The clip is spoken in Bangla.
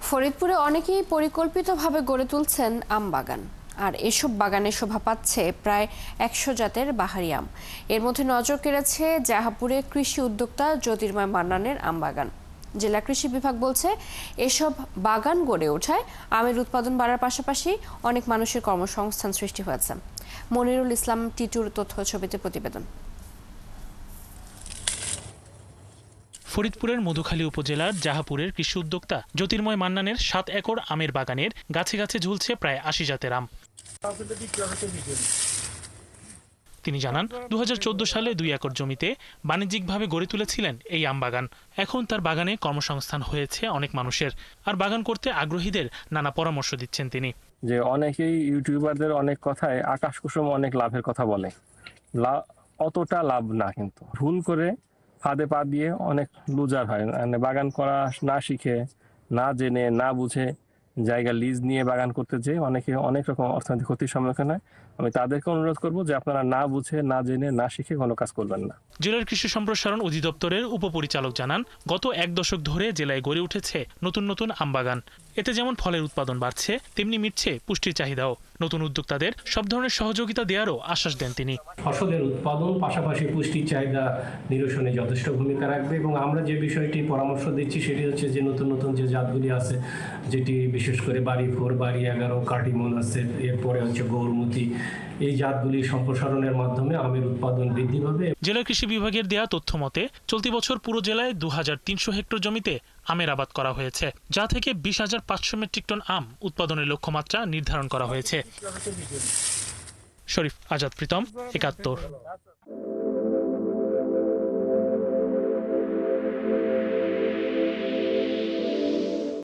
ফরিদপুরে অনেকেই পরিকল্পিতভাবে গড়ে তুলছেন আম বাগান। আর এসব বাগানে শোভা পাচ্ছে প্রায় ১০০ জাতের বাহারি আম। এর মধ্যে নজর কেড়েছে জাহাপুরে কৃষি উদ্যোক্তা জ্যোতির্ময় মান্নানের আম বাগান। জেলা কৃষি বিভাগ বলছে, এসব বাগান গড়ে ওঠায় আমের উৎপাদন বাড়ার পাশাপাশি অনেক মানুষের কর্মসংস্থান সৃষ্টি হয়েছে। মনিরুল ইসলাম টিটুর তথ্য ছবিতে প্রতিবেদন। ফরিদপুরের মধুখালী উপজেলার জাহাপুরের কৃষি উদ্যোক্তা জ্যোতির্ময় মান্নানের ৭ একর আমের বাগানের গাছে গাছে ঝুলছে প্রায় ৮০ জাতের আম। তিনি জানান, ২০১৪ সালে ২ একর জমিতে বাণিজ্যিকভাবে গড়ে তুলেছিলেন এই আম বাগান। এখন তার বাগানে কর্মসংস্থান হয়েছে অনেক মানুষের, আর বাগান করতে আগ্রহীদের নানা পরামর্শ দিচ্ছেন তিনি। যে অনেকেই ইউটিউবারদের অনেক কথায় আকাশ কুসুম অনেক লাভের কথা বলে, অতটা লাভ না, কিন্তু ভুল করে ফাঁদে পা দিয়ে অনেক লুজার হয়। মানে বাগান করা না শিখে, না জেনে, না বুঝে জায়গা লিজ নিয়ে বাগান করতে যেয়ে অনেকে অনেক রকম অর্থনৈতিক ক্ষতির সম্মুখীন হয়। আমি তাদেরকে অনুরোধ করব যে আপনারা না বুঝে, না জেনে, না শিখে কোনো কাজ করবেন না। জেলার কৃষি সম্প্রসারণ অধিদপ্তরের উপপরিচালক জানান, গত ১ দশক ধরে জেলায় গড়ে উঠেছে নতুন নতুন আম বাগান। এতে যেমন ফলের উৎপাদন বাড়ছে, তেমনি মিটছে পুষ্টির চাহিদাও। নতুন উদ্যোক্তাদের সব ধরনের সহযোগিতা দেওয়ারও আশ্বাস দেন তিনি। ফসলের উৎপাদন পাশাপাশি পুষ্টির চাহিদা নিরসনে যথেষ্ট ভূমিকা রাখবে, এবং আমরা যে বিষয়টি পরামর্শ দিচ্ছি সেটি হচ্ছে যে নতুন নতুন যে জাতগুলি আছে, যেটি বিশেষ করে বাড়ি 4, বাড়ি 11, কাটিমন আছে, এরপরে হচ্ছে গৌরমতি, এই জাতগুলি সম্প্রসারণের মাধ্যমে আমের উৎপাদন বৃদ্ধি পাবে। জেলা কৃষি বিভাগের দেয়া তথ্য মতে চলতি বছর পুরো জেলায় ২৩০০ হেক্টর জমিতে আমের আবাদ করা হয়েছে, যা থেকে ২০৫০০ মেট্রিক টন আম উৎপাদনের লক্ষ্যমাত্রা নির্ধারণ করা হয়েছে। শরীফ আজাদ প্রীতম, ৭১।